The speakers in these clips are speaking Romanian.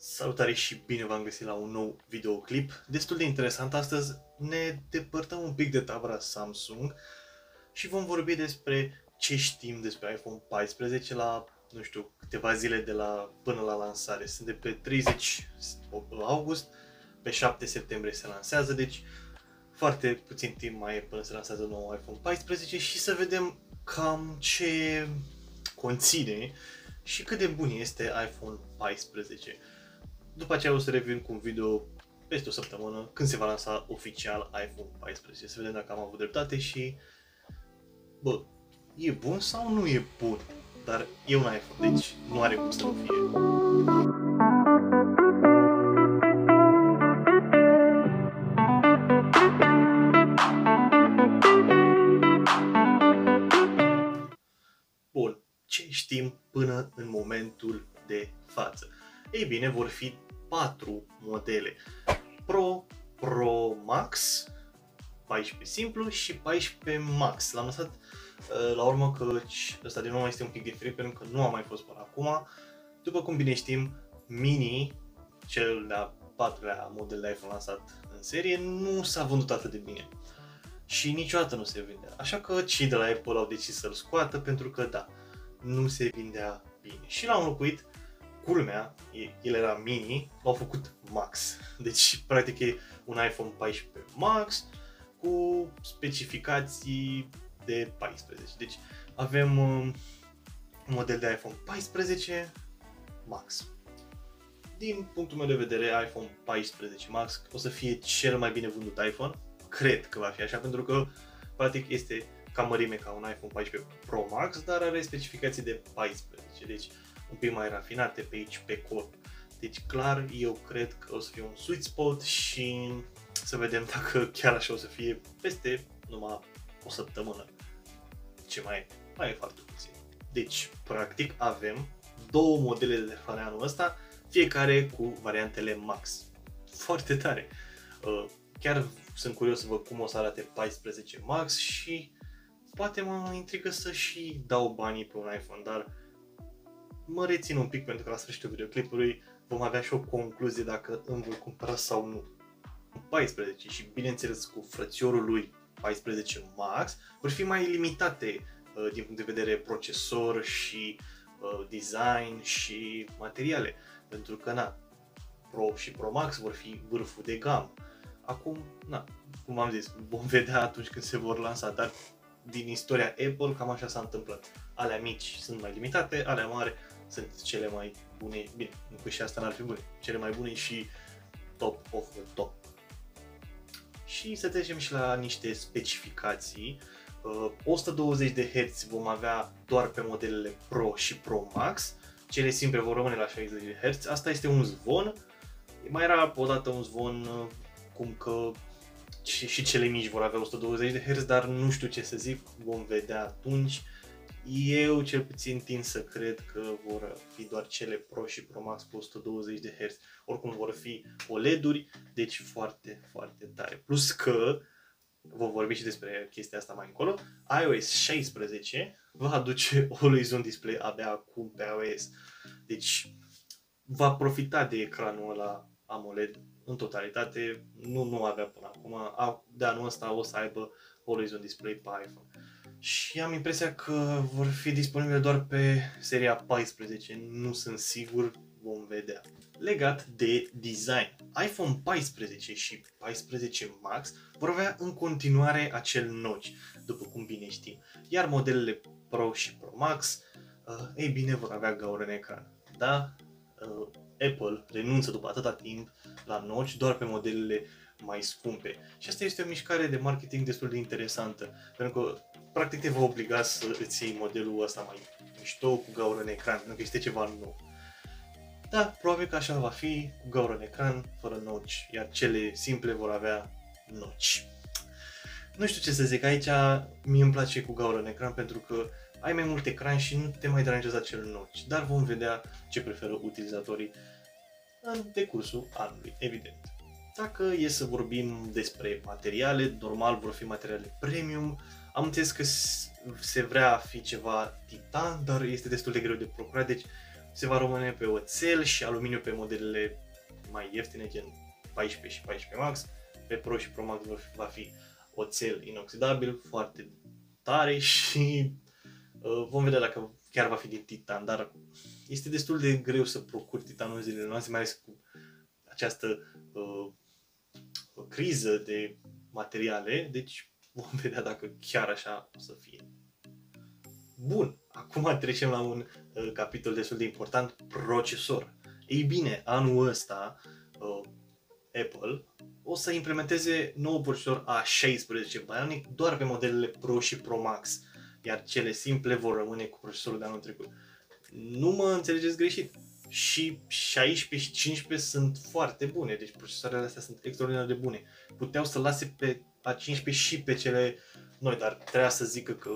Salutare și bine v-am găsit la un nou videoclip destul de interesant. Astăzi ne depărtăm un pic de tabăra Samsung și vom vorbi despre ce știm despre iPhone 14 la, nu știu, câteva zile până la lansare. Sunt de pe 30 august, pe 7 septembrie se lansează, deci foarte puțin timp mai e până se lansează nou iPhone 14 și să vedem cam ce conține și cât de bun este iPhone 14. După aceea o să revin cu un video peste o săptămână când se va lansa oficial iPhone 14. Să vedem dacă am avut dreptate și bă, e bun sau nu e bun? Dar e un iPhone, deci nu are cum să nu fie. Bun, ce știm până în momentul de față? Ei bine, vor fi 4 modele: Pro, Pro Max, 14 simplu și 14 Max. L-am lăsat la urmă căci ăsta din nou este un pic diferit pentru că nu a mai fost până acum. După cum bine știm, Mini, cel de-a 4-lea model de iPhone lansat în serie, nu s-a vândut atât de bine și niciodată nu se vindea. Așa că cei de la Apple au decis să-l scoată pentru că da, nu se vindea bine și l-au înlocuit. Culmea, el era mini, l-au făcut Max. Deci, practic, e un iPhone 14 Max cu specificații de 14. Deci, avem un model de iPhone 14 Max. Din punctul meu de vedere, iPhone 14 Max o să fie cel mai bine vândut iPhone. Cred că va fi așa, pentru că, practic, este ca mărime ca un iPhone 14 Pro Max, dar are specificații de 14. Deci, un pic mai rafinate pe aici, pe corp. Deci clar, eu cred că o să fie un sweet spot și să vedem dacă chiar așa o să fie peste numai o săptămână. Ce mai e foarte puțin. Deci, practic, avem două modele de telefon anul ăsta, fiecare cu variantele Max. Foarte tare! Chiar sunt curios să văd cum o să arate 14 Max și poate mă intrigă să și dau banii pe un iPhone, dar mă rețin un pic pentru că la sfârșitul videoclipului vom avea și o concluzie dacă îmi voi cumpăra sau nu. 14 și bineînțeles cu frățiorul lui 14 Max vor fi mai limitate din punct de vedere procesor și design și materiale, pentru că na, Pro și Pro Max vor fi vârful de gamă. Acum, na, cum am zis, vom vedea atunci când se vor lansa, dar din istoria Apple cam așa s-a întâmplat. Alea mici sunt mai limitate, alea mari sunt cele mai bune, bine, nu că și asta n-ar fi bune, cele mai bune și top of the top. Și să trecem și la niște specificații. 120 de Hz vom avea doar pe modelele Pro și Pro Max, cele simple vor rămâne la 60 de Hz. Asta este un zvon, mai era odată un zvon cum că și cele mici vor avea 120 de Hz, dar nu știu ce să zic, vom vedea atunci. Eu cel puțin tind să cred că vor fi doar cele Pro și Pro Max cu 120 de Hz. Oricum vor fi OLED-uri, deci foarte, foarte tare. Plus că, vom vorbi și despre chestia asta mai încolo, iOS 16 va aduce Always On Display abia acum pe iOS. Deci va profita de ecranul ăla AMOLED în totalitate, nu avea până acum. De anul ăsta o să aibă Always On Display pe iPhone. Și am impresia că vor fi disponibile doar pe seria 14, nu sunt sigur, vom vedea. Legat de design, iPhone 14 și 14 Max vor avea în continuare acel notch, după cum bine știm, iar modelele Pro și Pro Max, ei bine, vor avea gaură în ecran. Da, Apple renunță după atâta timp la notch doar pe modelele mai scumpe. Și asta este o mișcare de marketing destul de interesantă, pentru că practic te va obliga să îți iei modelul ăsta mai mișto, cu gaură în ecran, pentru că este ceva nou. Da, probabil că așa va fi, cu gaură în ecran, fără notch, iar cele simple vor avea notch. Nu știu ce să zic, aici mie îmi place cu gaură în ecran pentru că ai mai mult ecran și nu te mai deranjează acel notch, dar vom vedea ce preferă utilizatorii în decursul anului, evident. Dacă e să vorbim despre materiale, normal vor fi materiale premium. Am înțeles că se vrea a fi ceva titan, dar este destul de greu de procurat, deci se va rămâne pe oțel și aluminiu pe modelele mai ieftine, gen 14 și 14 Max. Pe Pro și Pro Max va fi oțel inoxidabil, foarte tare și vom vedea dacă chiar va fi din titan, dar este destul de greu să procuri titanul în zilele noastre, mai ales cu această criză de materiale, deci vom vedea dacă chiar așa o să fie. Bun, acum trecem la un capitol destul de important, procesor. Ei bine, anul ăsta Apple o să implementeze nou procesor A16 Bionic doar pe modelele Pro și Pro Max, iar cele simple vor rămâne cu procesorul de anul trecut. Nu mă înțelegeți greșit, și 16 și 15 sunt foarte bune, deci procesoarele astea sunt extraordinar de bune. Puteau să lase pe A15 și pe cele noi, dar trebuia să zică că,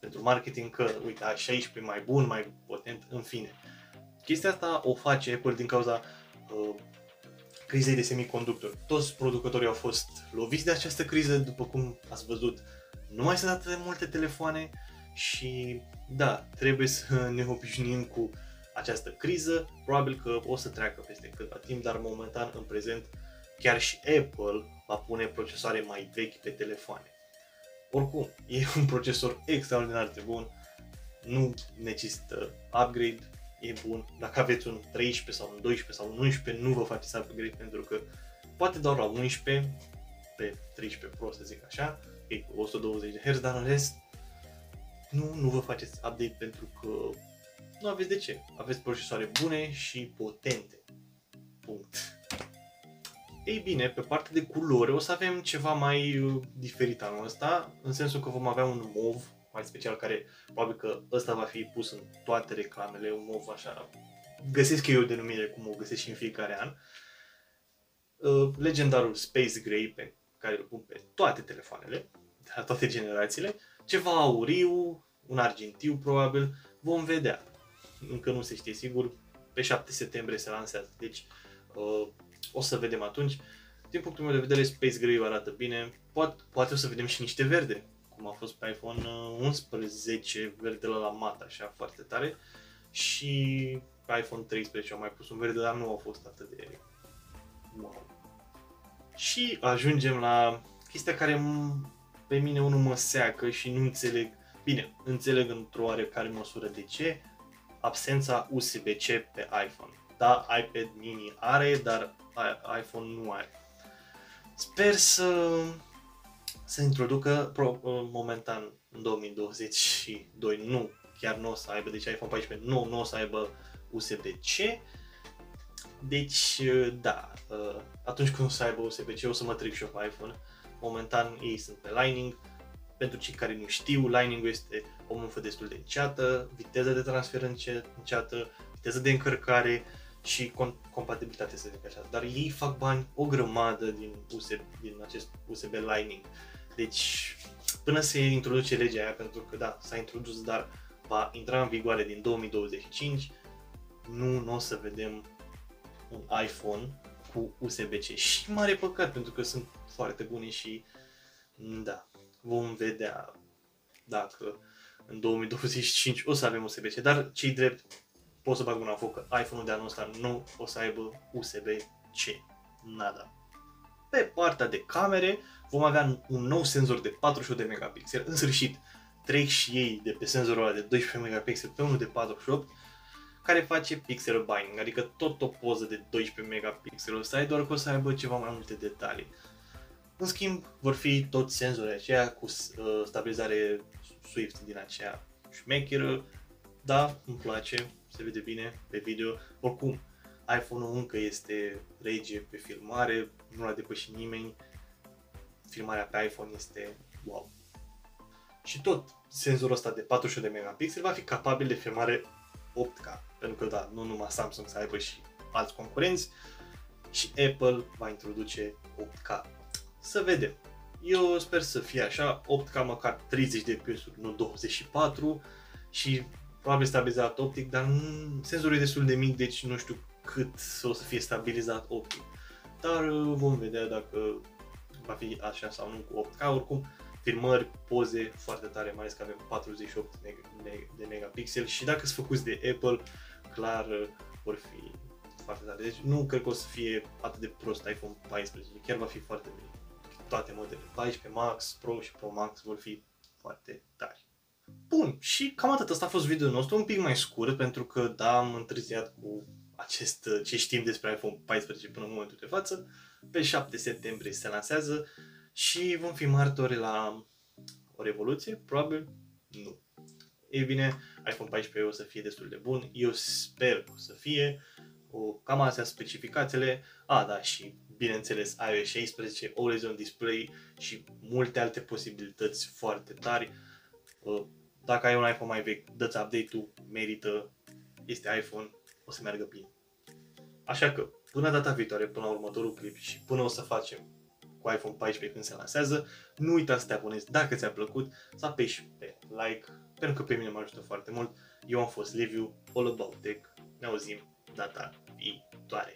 pentru marketing, că uite, A16 mai bun, mai potent, în fine. Chestia asta o face Apple din cauza crizei de semiconductori. Toți producătorii au fost loviți de această criză, după cum ați văzut, nu mai sunt atât de multe telefoane și da, trebuie să ne obișnuim cu această criză. Probabil că o să treacă peste câtva timp, dar momentan, în prezent, chiar și Apple va pune procesoare mai vechi pe telefoane. Oricum, e un procesor extraordinar de bun, nu necesită upgrade, e bun. Dacă aveți un 13 sau un 12 sau un 11, nu vă faceți upgrade pentru că poate doar la 11 pe 13 Pro, să zic așa, e cu 120 de Hz, dar în rest nu vă faceți update pentru că nu aveți de ce. Aveți procesoare bune și potente. Punct. Ei bine, pe partea de culori o să avem ceva mai diferit anul ăsta, în sensul că vom avea un mov mai special, care probabil că ăsta va fi pus în toate reclamele, un mov așa, găsesc eu o denumire cum o găsesc și în fiecare an. Legendarul Space Gray, pe care îl pun pe toate telefoanele, de la toate generațiile, ceva auriu, un argintiu probabil, vom vedea. Încă nu se știe sigur, pe 7 septembrie se lansează, deci o să vedem atunci. Din punctul meu de vedere, Space Gray arată bine, poate o să vedem și niște verde, cum a fost pe iPhone 11, verdele la mat, așa, foarte tare, și pe iPhone 13 au mai pus un verde, dar nu au fost atât de wow. Și ajungem la chestia care pe mine unul mă seacă și nu înțeleg, bine, înțeleg într-o oarecare măsură de ce, absența USB-C pe iPhone. Da, iPad mini are, dar iPhone nu are. Sper să introducă momentan în 2022, nu, chiar nu o să aibă, deci iPhone 14 nu o să aibă USB-C. Deci, da, atunci când o să aibă USB-C o să mă trec și eu pe iPhone. Momentan ei sunt pe Lightning. Pentru cei care nu știu, Lightning-ul este o mufă destul de înceată, viteza de transfer înceată, viteza de încărcare și compatibilitate, să zic așa. Dar ei fac bani o grămadă din acest USB Lightning. Deci, până se introduce legea aia, pentru că da, s-a introdus, dar va intra în vigoare din 2025, nu o să vedem un iPhone cu USB-C. Și mare păcat, pentru că sunt foarte bune și da, vom vedea dacă în 2025 o să avem USB-C, dar ce-i drept, pot să bag mâna în foc că iPhone-ul de anul ăsta nu o să aibă USB-C. Nada. Pe partea de camere vom avea un nou senzor de 48 de megapixeli. În sfârșit, trec și ei de pe senzorul ăla de 12 megapixeli pe unul de 48, care face pixel binding, adică tot o poză de 12 megapixeli o să ai, doar că o să aibă ceva mai multe detalii. În schimb, vor fi toți senzorii aceia cu stabilizare Swift din aceea șmecheră. Da, îmi place, se vede bine pe video. Oricum, iPhone-ul încă este rege pe filmare, nu l-a depășit nimeni. Filmarea pe iPhone este wow. Și tot senzorul ăsta de 48 de megapixeli va fi capabil de filmare 8K. Pentru că da, nu numai Samsung să aibă și alți concurenți, și Apple va introduce 8K. Să vedem. Eu sper să fie așa, 8K măcar 30 de fps, nu 24, și probabil stabilizat optic, dar senzorul e destul de mic, deci nu știu cât o să fie stabilizat optic. Dar vom vedea dacă va fi așa sau nu cu 8K. Oricum, filmări, poze foarte tare, mai ales că avem 48 de megapixeli, și dacă sunt făcuți de Apple, clar vor fi foarte tare. Deci nu cred că o să fie atât de prost iPhone 14, chiar va fi foarte bine. Toate modelele 14 Max, Pro și Pro Max vor fi foarte tari. Bun, și cam atât. Asta a fost videoul nostru, un pic mai scurt, pentru că da, am întârziat cu ce știm despre iPhone 14 până în momentul de față. Pe 7 septembrie se lansează și vom fi martori la o revoluție? Probabil nu. Ei bine, iPhone 14 o să fie destul de bun, eu sper să fie, cam astea specificațiile, da, și bineînțeles iOS 16, Always On Display și multe alte posibilități foarte tari. Dacă ai un iPhone mai vechi, dă-ți update-ul, merită, este iPhone, o să meargă bine. Așa că, până data viitoare, până la următorul clip și până o să facem cu iPhone 14 când se lansează, nu uita să te abonezi dacă ți-a plăcut, să apeși pe like, pentru că pe mine mă ajută foarte mult. Eu am fost Liviu, All About Tech, ne auzim data viitoare.